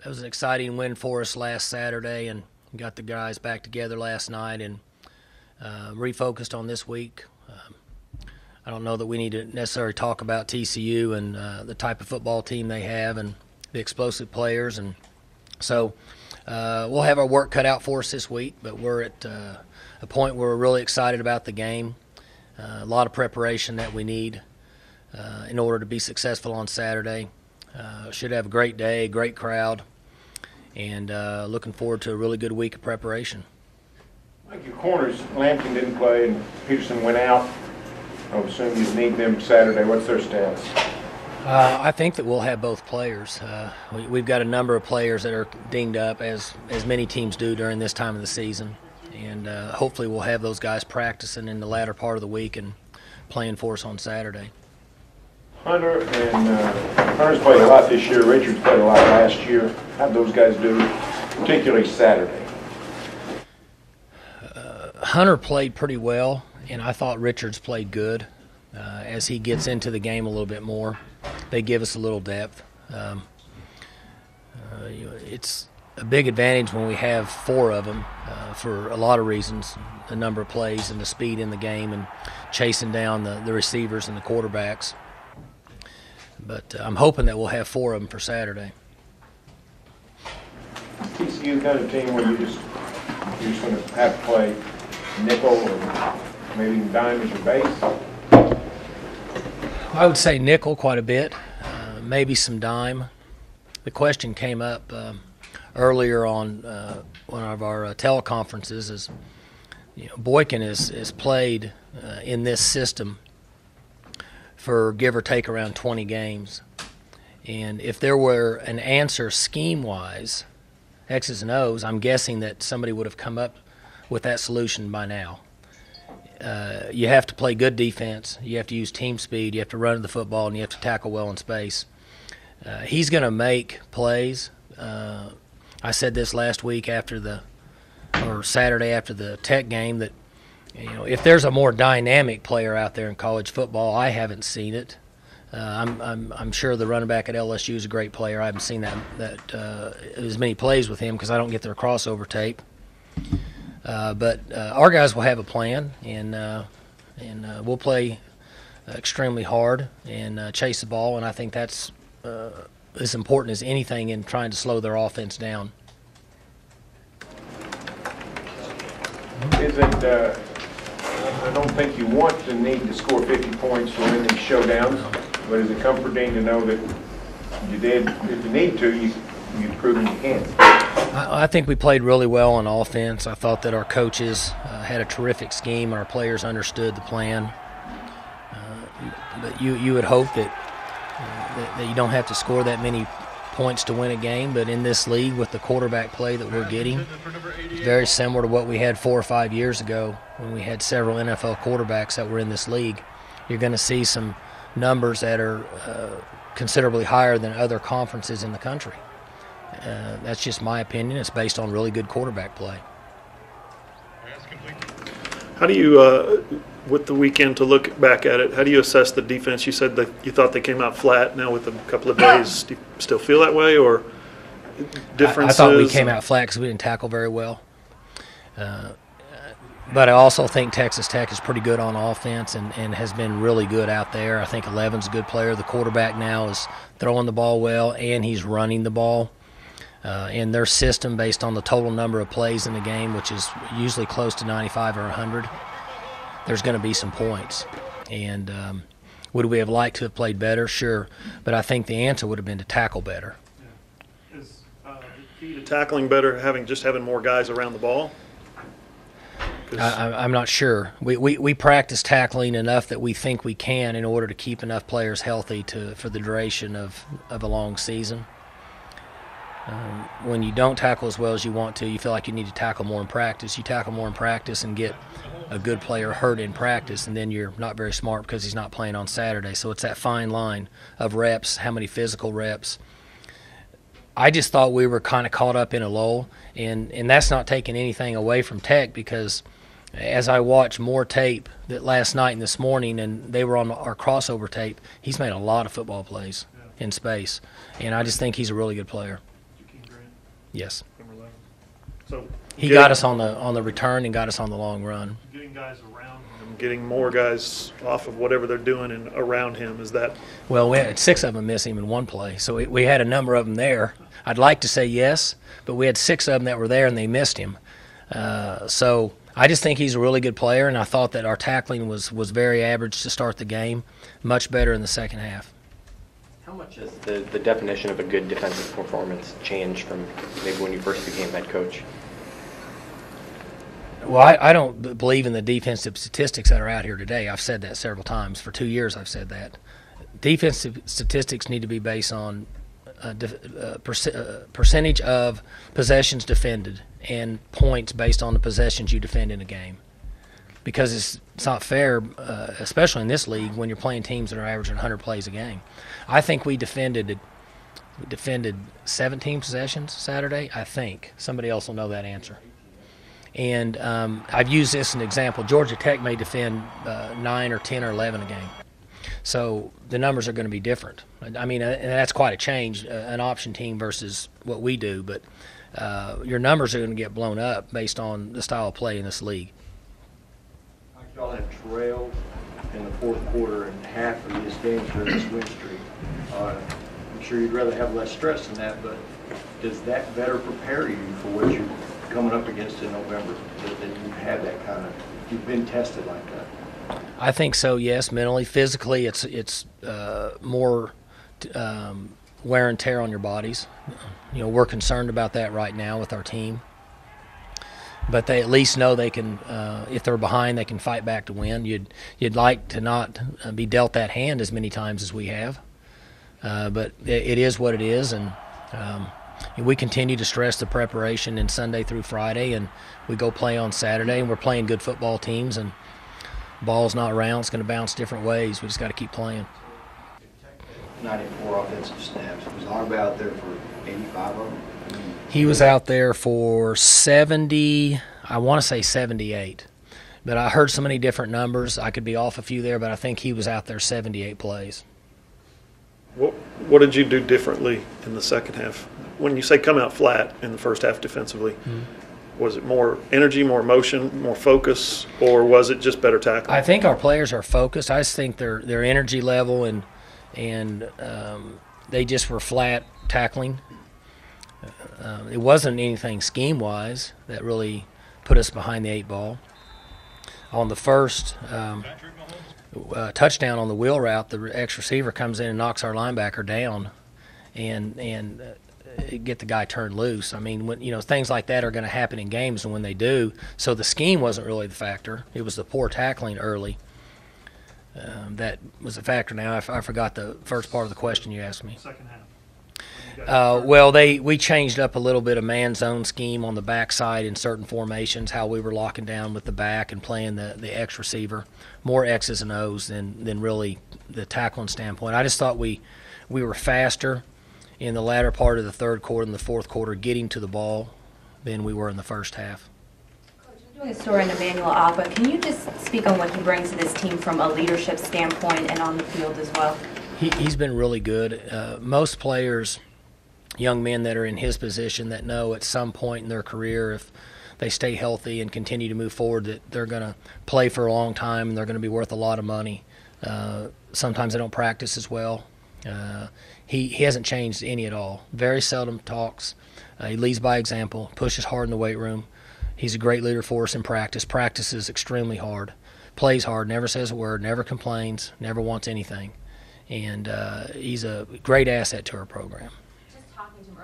It was an exciting win for us last Saturday, and got the guys back together last night and refocused on this week. I don't know that we need to necessarily talk about TCU and the type of football team they have and the explosive players. And so we'll have our work cut out for us this week, but we're at a point where we're really excited about the game. A lot of preparation that we need in order to be successful on Saturday. Should have a great day, great crowd, and looking forward to a really good week of preparation. Like your corners, Lampton didn't play and Peterson went out. I would assume you need them Saturday. What's their status? I think that we'll have both players. We've got a number of players that are dinged up, as many teams do during this time of the season. And hopefully we'll have those guys practicing in the latter part of the week and playing for us on Saturday. Hunter's played a lot this year. Richards played a lot last year. How'd those guys do, particularly Saturday? Hunter played pretty well, and I thought Richards played good. As he gets into the game a little bit more, they give us a little depth. It's a big advantage when we have four of them for a lot of reasons, the number of plays and the speed in the game and chasing down the receivers and the quarterbacks. But I'm hoping that we'll have four of them for Saturday. TCU kind of team where you're just going to have to play nickel or maybe even dime as your base? I would say nickel quite a bit, maybe some dime. The question came up earlier on one of our teleconferences is, Boykin is played in this system for give or take around 20 games. And if there were an answer scheme-wise, X's and O's, I'm guessing that somebody would have come up with that solution by now. You have to play good defense, you have to use team speed, you have to run the football, and you have to tackle well in space. He's going to make plays. I said this last week Saturday after the Tech game that if there's a more dynamic player out there in college football, I haven't seen it. I'm sure the running back at LSU is a great player. I haven't seen that as many plays with him because I don't get their crossover tape. But our guys will have a plan, and we'll play extremely hard and chase the ball, and I think that's as important as anything in trying to slow their offense down. I don't think you want to need to score 50 points to win these showdowns, but is it comforting to know that you did, if you need to, you've proven you can? I think we played really well on offense. I thought that our coaches had a terrific scheme and our players understood the plan. But you would hope that you don't have to score that many points to win a game, but in this league with the quarterback play that we're getting, it's very similar to what we had 4 or 5 years ago when we had several NFL quarterbacks that were in this league. You're going to see some numbers that are considerably higher than other conferences in the country. That's just my opinion. It's based on really good quarterback play. How do you, with the weekend to look back at it, how do you assess the defense? You said that you thought they came out flat. Now with a couple of days, do you still feel that way, or differences? I thought we came out flat because we didn't tackle very well. But I also think Texas Tech is pretty good on offense and has been really good out there. I think 11's a good player. The quarterback now is throwing the ball well, and he's running the ball. And their system, based on the total number of plays in the game, which is usually close to 95 or 100, there's going to be some points. And would we have liked to have played better? Sure. But I think the answer would have been to tackle better. Yeah. Is the key to tackling better having more guys around the ball? I'm not sure. We practice tackling enough that we think we can in order to keep enough players healthy for the duration of a long season. When you don't tackle as well as you want to, you feel like you need to tackle more in practice. You tackle more in practice and get a good player hurt in practice, and then you're not very smart because he's not playing on Saturday. So it's that fine line of reps, how many physical reps. I just thought we were kind of caught up in a lull, and that's not taking anything away from Tech, because as I watched more tape that last night and this morning, and they were on our crossover tape, he's made a lot of football plays in space, and I just think he's a really good player. Yes. Number 11. So He got us on the return and got us on the long run. getting guys around him, getting more guys off of whatever they're doing and around him, is that? Well, we had 6 of them miss him in one play, so we had a number of them there. I'd like to say yes, but we had 6 of them that were there and they missed him. So I just think he's a really good player, and I thought that our tackling was very average to start the game, much better in the second half. How much has the definition of a good defensive performance changed from maybe when you first became head coach? Well, I don't believe in the defensive statistics that are out here today. I've said that several times. For 2 years I've said that. Defensive statistics need to be based on percentage of possessions defended and points based on the possessions you defend in a game. Because it's not fair, especially in this league, when you're playing teams that are averaging 100 plays a game. I think we defended 17 possessions Saturday, I think. Somebody else will know that answer. And I've used this as an example. Georgia Tech may defend 9 or 10 or 11 a game. So the numbers are going to be different. I mean, and that's quite a change, an option team versus what we do. But your numbers are going to get blown up based on the style of play in this league. Y'all have trailed in the fourth quarter in half of these games during this win streak. I'm sure you'd rather have less stress than that, but does that better prepare you for what you're coming up against in November? That you've had that kind of, you've been tested like that? I think so, yes. Mentally, physically, it's more wear and tear on your bodies. You know, we're concerned about that right now with our team. But they at least know they can, if they're behind, they can fight back to win. You'd like to not be dealt that hand as many times as we have. But it is what it is, and we continue to stress the preparation in Sunday through Friday, and we go play on Saturday, and we're playing good football teams, and ball's not round. It's going to bounce different ways. We just got to keep playing. 94 offensive snaps. Was Arba out there for 85 of them? He was out there for 70, I want to say 78. But I heard so many different numbers. I could be off a few there, but I think he was out there 78 plays. What did you do differently in the second half? When you say come out flat in the first half defensively, was it more energy, more motion, more focus, or was it just better tackling? I think our players are focused. I just think their energy level and they just were flat tackling. It wasn't anything scheme-wise that really put us behind the 8 ball. On the first touchdown on the wheel route, the ex-receiver comes in and knocks our linebacker down and get the guy turned loose. I mean, when, things like that are going to happen in games, and when they do, so the scheme wasn't really the factor. It was the poor tackling early that was a factor. Now, I forgot the first part of the question you asked me. Second half. Well, we changed up a little bit of man zone scheme on the backside in certain formations, how we were locking down with the back and playing the X receiver, more X's and O's than really the tackling standpoint. I just thought we were faster in the latter part of the third quarter and the fourth quarter getting to the ball than we were in the first half. Coach, I'm doing a story on Emmanuel Agba. Can you just speak on what he brings to this team from a leadership standpoint and on the field as well? He's been really good. Most players, young men that are in his position, that know at some point in their career, if they stay healthy and continue to move forward, that they're going to play for a long time and they're going to be worth a lot of money. Sometimes they don't practice as well. He hasn't changed any at all. Very seldom talks. He leads by example, pushes hard in the weight room. He's a great leader for us in practice. Practices extremely hard, plays hard, never says a word, never complains, never wants anything. And he's a great asset to our program.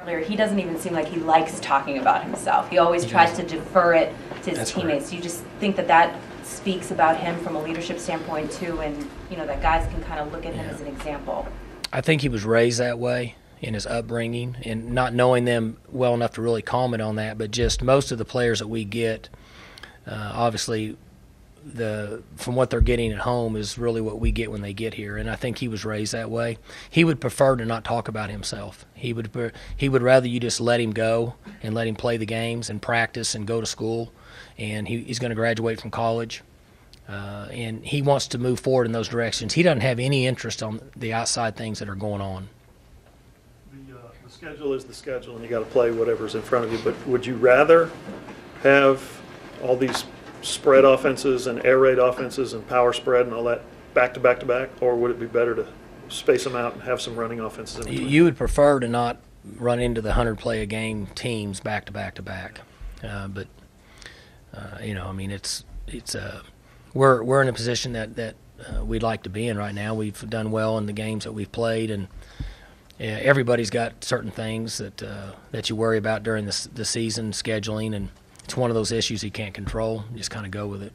Earlier, he doesn't even seem like he likes talking about himself. He always tries to defer it to his teammates. Correct. Do you just think that speaks about him from a leadership standpoint too, and that guys can kind of look at him as an example? I think he was raised that way in his upbringing, and not knowing them well enough to really comment on that, but just most of the players that we get, obviously from what they're getting at home is really what we get when they get here, and I think he was raised that way. He would prefer to not talk about himself. He would rather you just let him go and let him play the games and practice and go to school, and he's going to graduate from college, and he wants to move forward in those directions. He doesn't have any interest on the outside things that are going on. The The schedule is the schedule, and you got to play whatever's in front of you. But would you rather have all these spread offenses and air raid offenses and power spread and all that back to back to back, or would it be better to space them out and have some running offenses in between? You would prefer to not run into the 100 play a game teams back to back to back, but you know, I mean, we're in a position that we'd like to be in right now. We've done well in the games that we've played, and everybody's got certain things that you worry about during the season scheduling, and it's one of those issues you can't control. You just kind of go with it.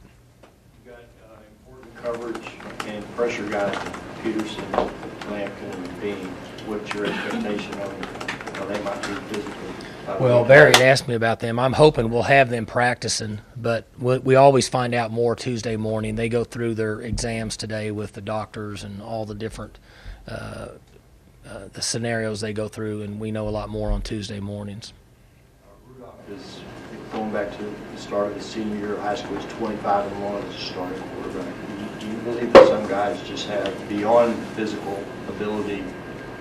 You got important coverage and pressure guys, Peterson, Lampkin, and Bean. What's your expectation of them? They might be physically. Well, Barry had asked me about them. I'm hoping we'll have them practicing, but we always find out more Tuesday morning. They go through their exams today with the doctors and all the different the scenarios they go through, and we know a lot more on Tuesday mornings. Is going back to the start of his senior year of high school, he's 25-1 as a starting quarterback. Do you believe that some guys just have, beyond physical ability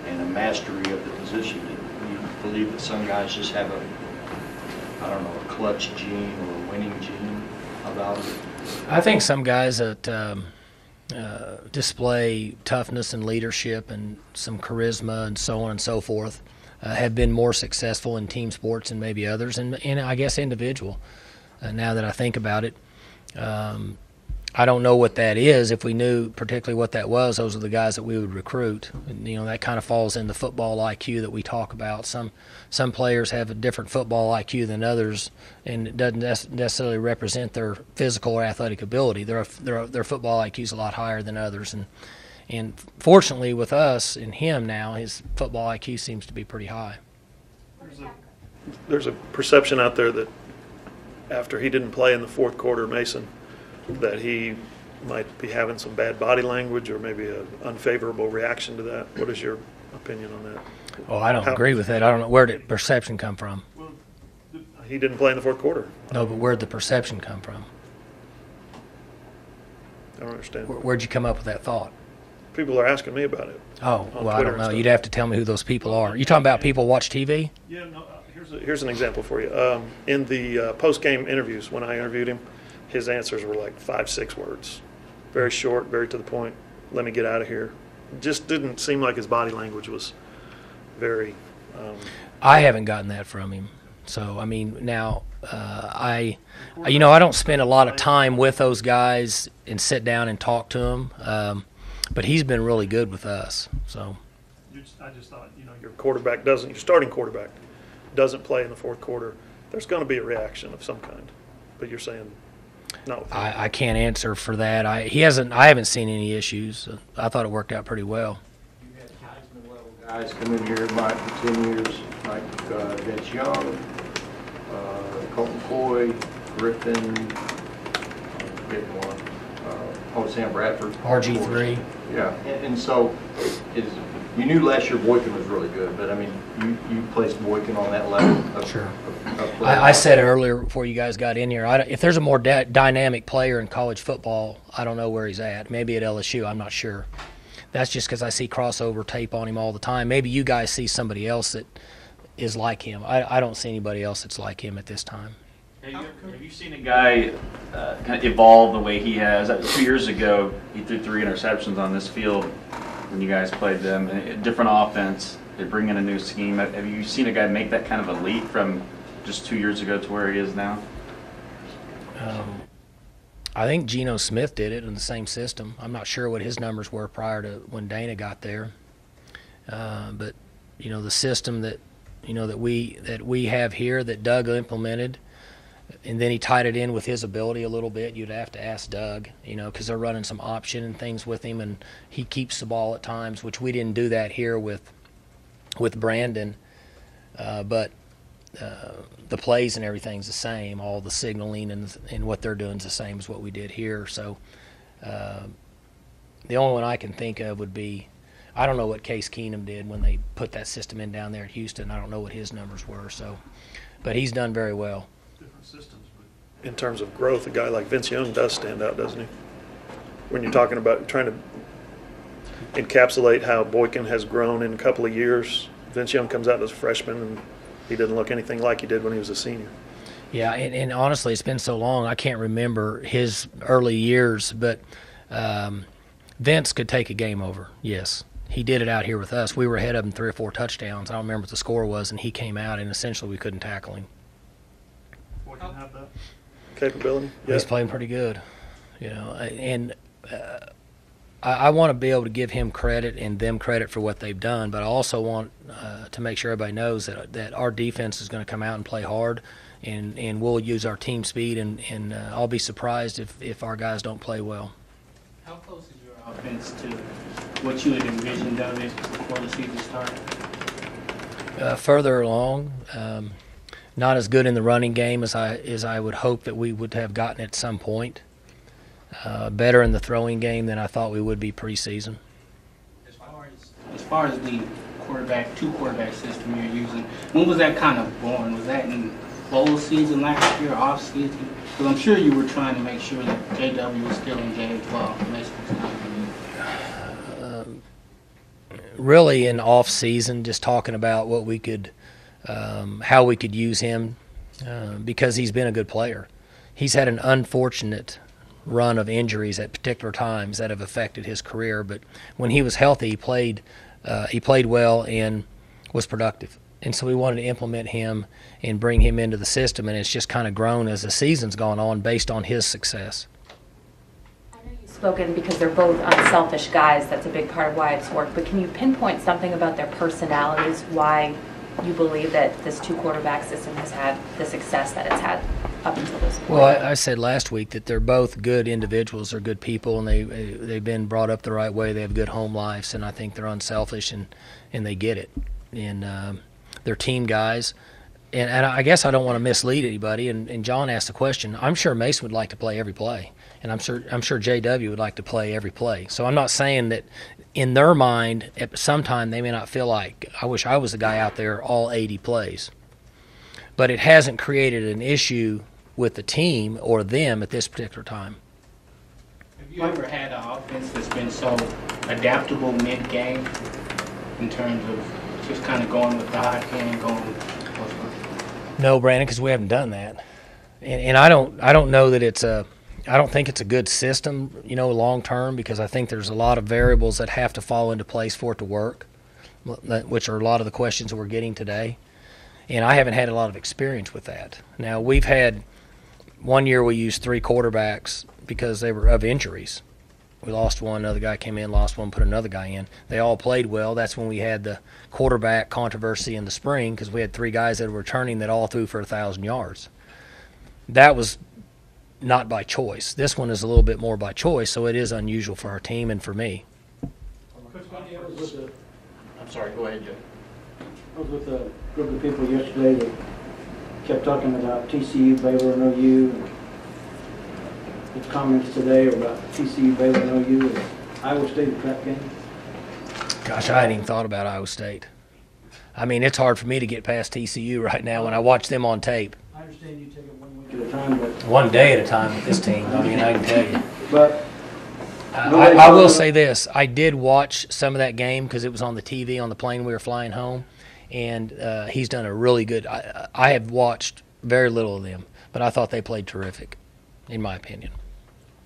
and a mastery of the position, do you believe that some guys just have a clutch gene or a winning gene about it? I think some guys that display toughness and leadership and some charisma and so on and so forth have been more successful in team sports than maybe others, and I guess individual. Now that I think about it, I don't know what that is. If we knew particularly what that was, those are the guys that we would recruit. And, you know, that kind of falls in the football IQ that we talk about. Some players have a different football IQ than others, and it doesn't necessarily represent their physical or athletic ability. Their football IQ is a lot higher than others, and fortunately with us and him now, his football IQ seems to be pretty high. There's a perception out there that after he didn't play in the fourth quarter, Mason, that he might be having some bad body language or maybe an unfavorable reaction to that. What is your opinion on that? Oh, I don't agree with that. I don't know. Where did perception come from? Well, he didn't play in the fourth quarter. No, but where'd the perception come from? I don't understand. Where'd you come up with that thought? People are asking me about it. Oh, well, I don't know. Stuff. You'd have to tell me who those people are. You talking about people watch TV? Yeah, no. Here's an example for you. In the post-game interviews, when I interviewed him, his answers were like 5-6 words, very short, very to the point. Let me get out of here. Just didn't seem like his body language was very. I haven't gotten that from him. So I mean, now I don't spend a lot of time with those guys and sit down and talk to them. But he's been really good with us. So I just thought, your starting quarterback doesn't play in the fourth quarter. There's going to be a reaction of some kind. But you're saying not with him. I can't answer for that. I haven't seen any issues. I thought it worked out pretty well. You had Heisman level guys come in here, Mike, for 10 years, like Vince Young, Colton Coy, Griffin, getting one. Sam Bradford. RG3. Yeah, and so you knew last year Boykin was really good, but I mean, you placed Boykin on that level. Sure. Of play. I said earlier before you guys got in here, if there's a more dynamic player in college football, I don't know where he's at. Maybe at LSU, I'm not sure. That's just because I see crossover tape on him all the time. Maybe you guys see somebody else that is like him. I don't see anybody else that's like him at this time. Have you seen a guy kind of evolve the way he has? 2 years ago, he threw 3 interceptions on this field when you guys played them. A different offense. They bring in a new scheme. Have you seen a guy make that kind of a leap from just 2 years ago to where he is now? I think Geno Smith did it in the same system. I'm not sure what his numbers were prior to when Dana got there. But the system that we have here that Doug implemented, and then he tied it in with his ability a little bit. You'd have to ask Doug, because they're running some option and things with him, and he keeps the ball at times, which we didn't do that here with Brandon. But the plays and everything's the same. All the signaling and what they're doing is the same as what we did here. So the only one I can think of would be, I don't know what Case Keenum did when they put that system in down there at Houston. I don't know what his numbers were. But he's done very well. Different systems, but in terms of growth, a guy like Vince Young does stand out, doesn't he? When you're talking about trying to encapsulate how Boykin has grown in a couple of years Vince Young comes out as a freshman, and he doesn't look anything like he did when he was a senior. Yeah, and honestly, it's been so long, I can't remember his early years, but Vince could take a game over, yes. He did it out here with us. We were ahead of him 3 or 4 touchdowns. I don't remember what the score was, and he came out, and essentially we couldn't tackle him. Boykin have that capability? Yeah. He's playing pretty good, and I want to be able to give him credit and them credit for what they've done, but I also want to make sure everybody knows that our defense is going to come out and play hard, and we'll use our team speed, and I'll be surprised if our guys don't play well. How close is your offense to what you had envisioned of it before the season started? Further along, not as good in the running game as I would hope that we would have gotten at some point. Better in the throwing game than I thought we would be preseason. As far as the two quarterback system you're using, when was that kind of born? Was that in bowl season last year, off season? Because I'm sure you were trying to make sure that JW was still in J12. Really in off season, just talking about what we could, how we could use him, because he's been a good player. He's had an unfortunate run of injuries at particular times that have affected his career, but when he was healthy, he played well and was productive. And so we wanted to implement him and bring him into the system, and it's just kind of grown as the season's gone on based on his success. I know you've spoken because they're both unselfish guys. That's a big part of why it's worked. But can you pinpoint something about their personalities, why you believe that this two-quarterback system has had the success that it's had up until this point? Well, I said last week that they're both good individuals. They're good people, and they've been brought up the right way. They have good home lives, and I think they're unselfish, and they get it. And they're team guys. And I guess I don't want to mislead anybody. And John asked the question. I'm sure Mason would like to play every play, and I'm sure JW would like to play every play. So I'm not saying that in their mind at some time they may not feel like, I wish I was the guy out there all 80 plays. But it hasn't created an issue with the team or them at this particular time. Have you ever had an offense that's been so adaptable mid-game in terms of just kind of going with the hot hand, going with No, Brandon, because we haven't done that, and I don't know that I don't think it's a good system, long term, because I think there's a lot of variables that have to fall into place for it to work, which are a lot of the questions that we're getting today, and I haven't had a lot of experience with that. Now we've had one year we used 3 quarterbacks because they were of injuries. We lost one, another guy came in, lost one, put another guy in. They all played well. That's when we had the quarterback controversy in the spring because we had 3 guys that were returning that all threw for 1,000 yards. That was not by choice. This one is a little bit more by choice, so it is unusual for our team and for me. I'm sorry, go ahead, Joe. I was with a group of people yesterday that kept talking about TCU, Baylor, and OU. The comments today about TCU, Baylor, and OU, and Iowa State at that game. Gosh, I hadn't even thought about Iowa State. I mean, it's hard for me to get past TCU right now when I watch them on tape. I understand you take it 1 week at a time, but One day at a time with this team, I mean, I can tell you. but I will say this. I did watch some of that game because it was on the TV on the plane we were flying home, and he's done a really good – I have watched very little of them, but I thought they played terrific, in my opinion.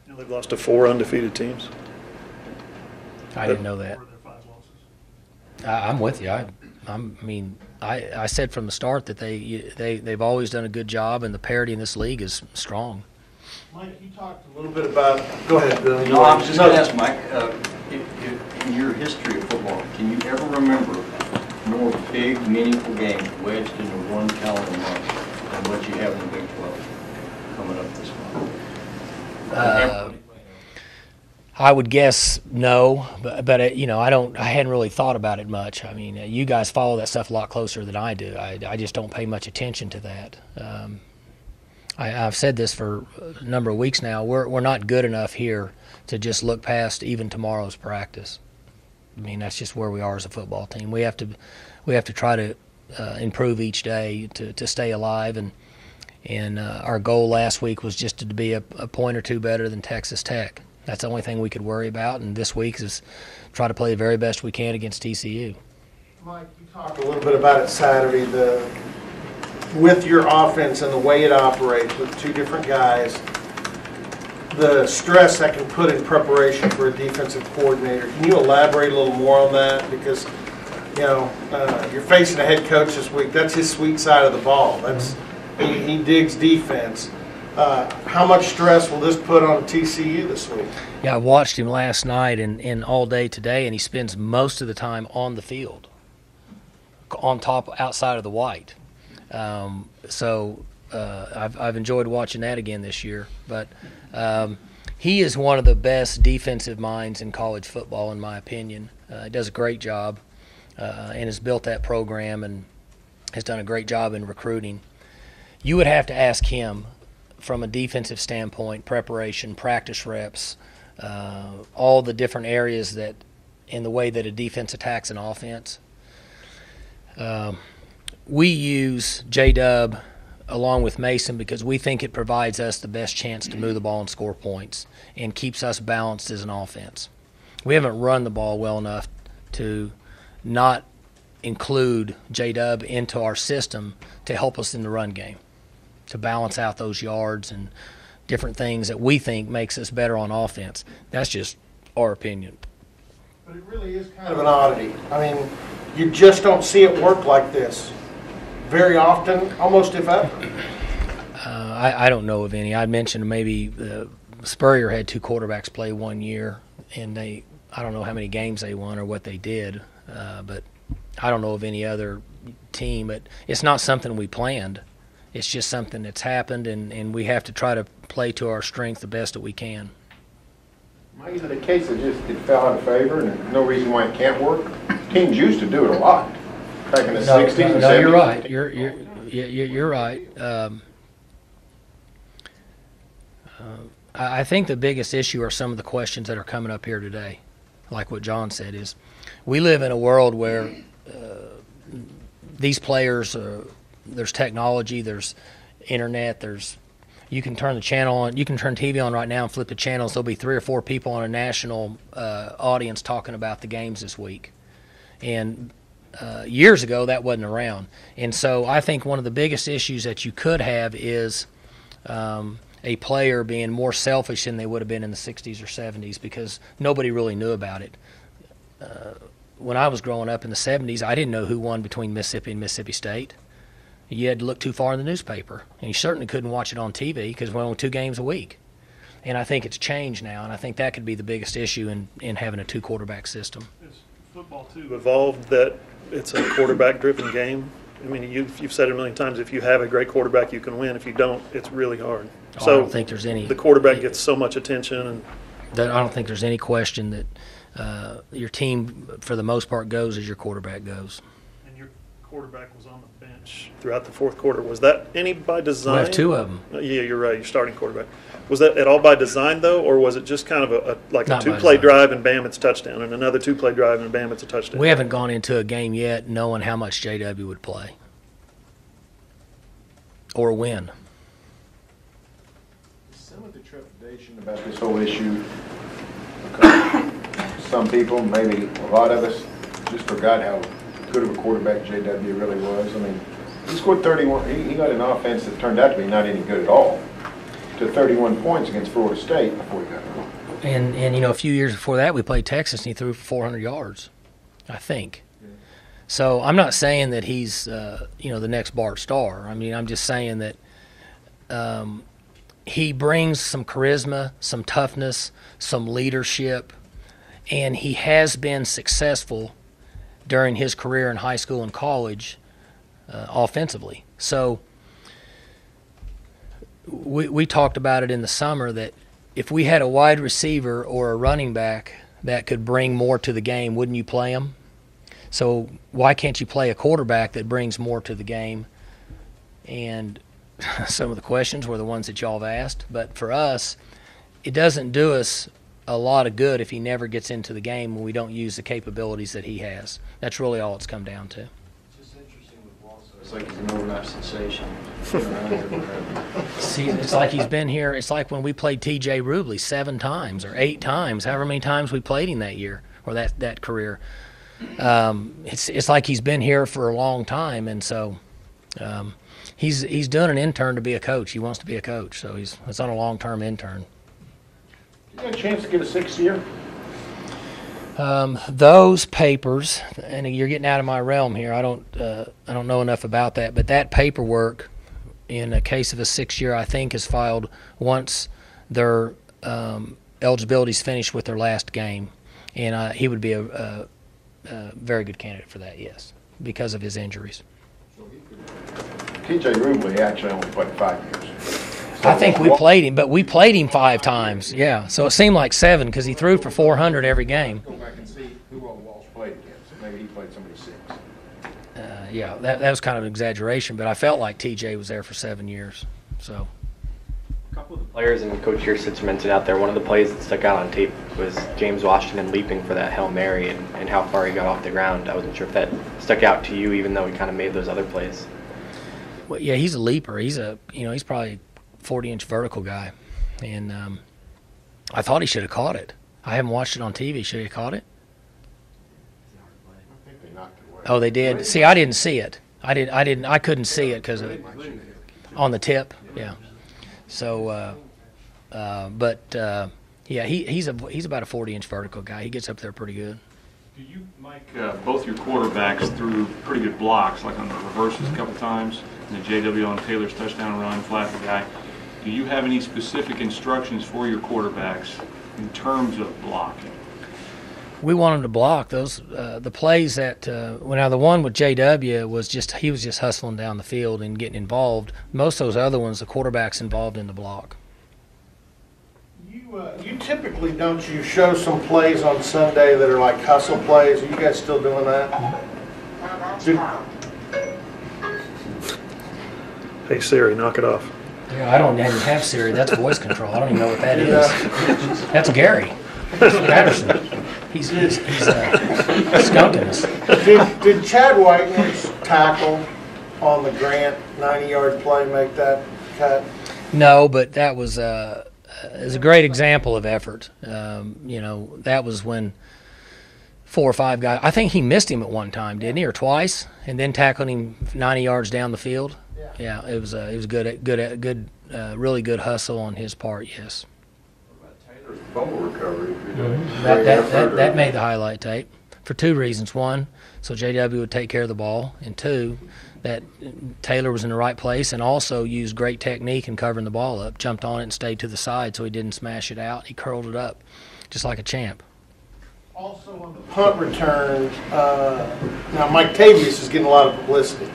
They've lost to 4 undefeated teams. I didn't know that. I'm with you. I said from the start that they've always done a good job, and the parity in this league is strong. Mike, you talked a little bit about. Go ahead, Bill. No, I was just going to ask Mike, in your history of football, can you ever remember more big, meaningful games wedged into one calendar month than what you have in the Big 12 coming up this month? I would guess no, but I hadn't really thought about it much. I mean, you guys follow that stuff a lot closer than I do. I just don't pay much attention to that. I've said this for a number of weeks now. We're not good enough here to just look past even tomorrow's practice. I mean, that's just where we are as a football team. We have to try to improve each day to stay alive, and our goal last week was just to be a point or two better than Texas Tech. That's the only thing we could worry about, and this week is try to play the very best we can against TCU. Mike, you talked a little bit about it Saturday, with your offense and the way it operates with two different guys, the stress that can put in preparation for a defensive coordinator. Can you elaborate a little more on that? Because, you're facing a head coach this week. That's his sweet side of the ball. He digs defense. How much stress will this put on TCU this week? Yeah, I watched him last night and all day today, and he spends most of the time on the field, outside of the white. So I've enjoyed watching that again this year. But he is one of the best defensive minds in college football, in my opinion. He does a great job and has built that program and has done a great job in recruiting. You would have to ask him from a defensive standpoint, preparation, practice reps, all the different areas that in the way that a defense attacks an offense. We use J-Dub along with Mason because we think it provides us the best chance to move the ball and score points and keeps us balanced as an offense. We haven't run the ball well enough to not include J-Dub into our system to help us in the run game, to balance out those yards and different things that we think makes us better on offense. That's just our opinion. But it really is kind of an oddity. I mean, you just don't see it work like this very often, almost if ever. I don't know of any. I mentioned maybe Spurrier had two quarterbacks play 1 year, and I don't know how many games they won or what they did, but I don't know of any other team. But it's not something we planned. It's just something that's happened, and we have to try to play to our strength the best that we can. Mike, is it a case of just it fell out of favor and no reason why it can't work? Teams used to do it a lot back in the 60s and 70s. No, you're right. You're right. I think the biggest issue are some of the questions that are coming up here today. Like what John said is, we live in a world where these players there's technology, there's internet, you can turn the channel on, you can turn TV on right now and flip the channels. There'll be 3 or 4 people on a national audience talking about the games this week. And years ago, that wasn't around. And so I think one of the biggest issues that you could have is a player being more selfish than they would have been in the 60s or 70s because nobody really knew about it. When I was growing up in the 70s, I didn't know who won between Mississippi and Mississippi State. You had to look too far in the newspaper, and you certainly couldn't watch it on TV because we only 2 games a week. And I think it's changed now, and I think that could be the biggest issue in having a 2-quarterback system. Is football, too, evolved that it's a quarterback-driven game? I mean, you've said it a million times, if you have a great quarterback, you can win. If you don't, it's really hard. I don't think there's any. The quarterback gets so much attention. I don't think there's any question that your team, for the most part, goes as your quarterback goes. And your quarterback was on the bench throughout the fourth quarter. Was that any by design? We have 2 of them. Yeah, you're right. Your starting quarterback. Was that at all by design, though, or was it just kind of a Not 2-play drive and bam, it's a touchdown, and another 2-play drive and bam, it's a touchdown? We haven't gone into a game yet knowing how much JW would play or win. Some of the trepidation about this whole issue, because some people, maybe a lot of us, just forgot how good of a quarterback JW really was. I mean, he scored 31. He got an offense that turned out to be not any good at all, to 31 points against Florida State before he got home. And a few years before that, we played Texas, and he threw for 400 yards, I think. Yeah. So I'm not saying that he's, the next Bart Starr. I mean, I'm just saying that he brings some charisma, some toughness, some leadership, and he has been successful during his career in high school and college offensively. So we talked about it in the summer that if we had a wide receiver or a running back that could bring more to the game, wouldn't you play him? So why can't you play a quarterback that brings more to the game? And some of the questions were the ones that y'all have asked. But for us, it doesn't do us a lot of good if he never gets into the game when we don't use the capabilities that he has. That's really all it's come down to. It's just interesting with Walsall. It's like he's an overnight sensation. See, it's like he's been here. It's like when we played T.J. Rubley 7 times or 8 times, however many times we played him that year or that career. it's like he's been here for a long time, and so he's doing an intern to be a coach. He wants to be a coach, so he's on a long-term intern. You got a chance to get a 6th year? Those papers, and you're getting out of my realm here. I don't know enough about that, but that paperwork, in a case of a 6th year, I think is filed once their eligibility is finished with their last game, and he would be a very good candidate for that. Yes, because of his injuries. TJ Rubley actually only played 5 years. I think we played him, but we played him 5 times. Yeah, so it seemed like 7 because he threw for 400 every game. Go back and see who all Walsh played against. Maybe he played somebody 6. Yeah, that was kind of an exaggeration, but I felt like TJ was there for 7 years. So. A couple of the players and Coach Yurcich mentioned out there, one of the plays that stuck out on tape was James Washington leaping for that Hail Mary and how far he got off the ground. I wasn't sure if that stuck out to you, even though he kind of made those other plays. Well, yeah, he's a leaper. He's probably 40-inch vertical guy, and I thought he should have caught it. I haven't watched it on TV. Should he have caught it? I think they knocked it away. Oh, they did. See, I didn't see it. I couldn't see it because on the tip. Yeah. So, yeah, he's about a 40-inch vertical guy. He gets up there pretty good. Do you, Mike, both your quarterbacks threw pretty good blocks, like on the reverses a couple times, and the JW on Taylor's touchdown run, flat the guy. Do you have any specific instructions for your quarterbacks in terms of blocking? We want him to block those the plays that now the one with JW was he was just hustling down the field and getting involved. Most of those other ones, the quarterback's involved in the block. You typically, don't you show some plays on Sunday that are like hustle plays? Are you guys still doing that? Hey Siri, knock it off. Yeah, I don't even have Siri. That's voice control. I don't even know what that is. That's Gary Patterson. He's skunking us. Did Chad Whiteman's tackle on the Grant 90-yard play make that cut? No, but that was is a great example of effort. That was when 4 or 5 guys. I think he missed him at one time, didn't he, or twice, and then tackled him 90 yards down the field. Yeah, it was good, really good hustle on his part. Yes. What about Taylor's fumble recovery? That made the highlight tape for 2 reasons. 1, so JW would take care of the ball, and 2, that Taylor was in the right place and also used great technique in covering the ball up. Jumped on it and stayed to the side so he didn't smash it out. He curled it up just like a champ. Also on the punt return, now Mike Tavius is getting a lot of publicity.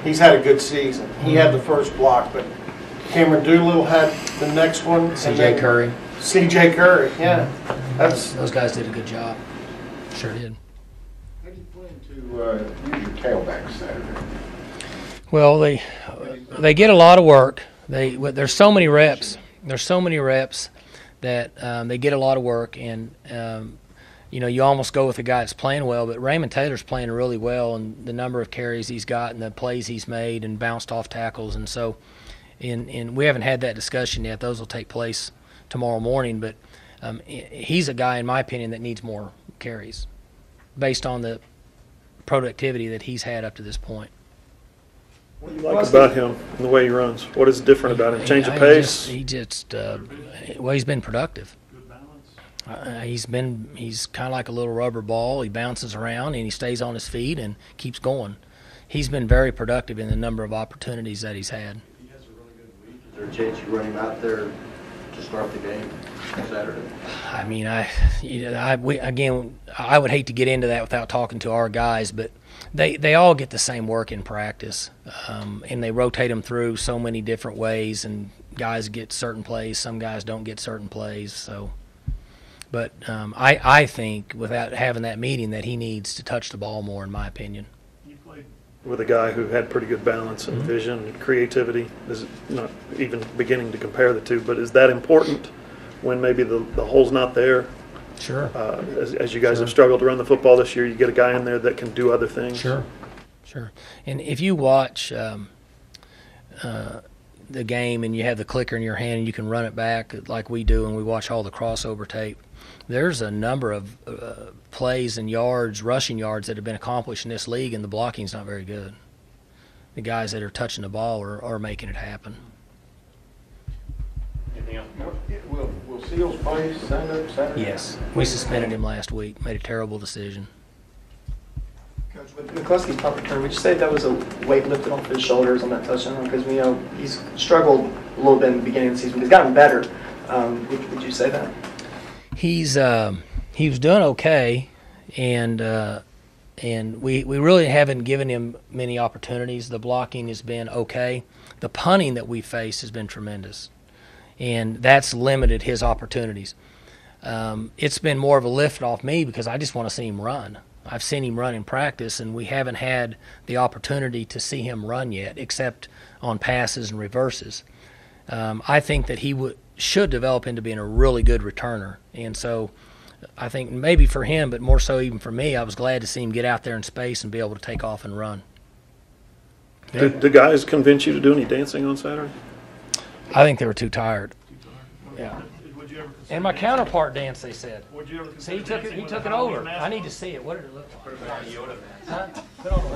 He's had a good season. He had the first block, but Cameron Doolittle had the next one. C.J. Curry. C.J. Curry, yeah. Those guys did a good job. Sure did. How do you plan to use your tailbacks Saturday? Well, they get a lot of work. There's so many reps. There's so many reps that they get a lot of work, and you almost go with the guy that's playing well. But Raymond Taylor's playing really well, and the number of carries he's got, and the plays he's made, and bounced off tackles, and so, and we haven't had that discussion yet. Those will take place tomorrow morning. But he's a guy, in my opinion, that needs more carries, based on the productivity that he's had up to this point. What do you like about him and the way he runs? What is different about him? Change of pace? He's been productive. He's kind of like a little rubber ball. He bounces around and he stays on his feet and keeps going. He's been very productive in the number of opportunities that he's had. He has a really good week. Is there a chance you run him out there to start the game on Saturday? I mean, I would hate to get into that without talking to our guys, but they all get the same work in practice, and they rotate them through so many different ways, and guys get certain plays, some guys don't get certain plays. So, but I think without having that meeting that he needs to touch the ball more, in my opinion. You played with a guy who had pretty good balance and vision and creativity. Is not even beginning to compare the two, but is that important when maybe the hole's not there? Sure. As you guys have struggled to run the football this year, you get a guy in there that can do other things. Sure. And if you watch the game and you have the clicker in your hand and you can run it back like we do and we watch all the crossover tape, there's a number of plays and yards, rushing yards that have been accomplished in this league, and the blocking's not very good. The guys that are touching the ball are making it happen. Will Seals play Saturday? Yes. We suspended him last week, made a terrible decision. Coach, with McCluskey's punt return, would you say that was a weight lifted off his shoulders on that touchdown? Because we know he's struggled a little bit in the beginning of the season, but he's gotten better. Would you say that? He was doing okay, and we really haven't given him many opportunities. The blocking has been okay. The punting that we face has been tremendous, and that's limited his opportunities. It's been more of a lift off me because I just want to see him run. I've seen him run in practice, and we haven't had the opportunity to see him run yet, except on passes and reverses. I think that he should develop into being a really good returner, and so I think maybe for him, but more so even for me, I was glad to see him get out there in space and be able to take off and run. Did the guys convince you to do any dancing on Saturday? I think they were too tired. Yeah. And my counterpart dance, they said. See, he took it over. I need to see it. What did it look like? Huh? Put on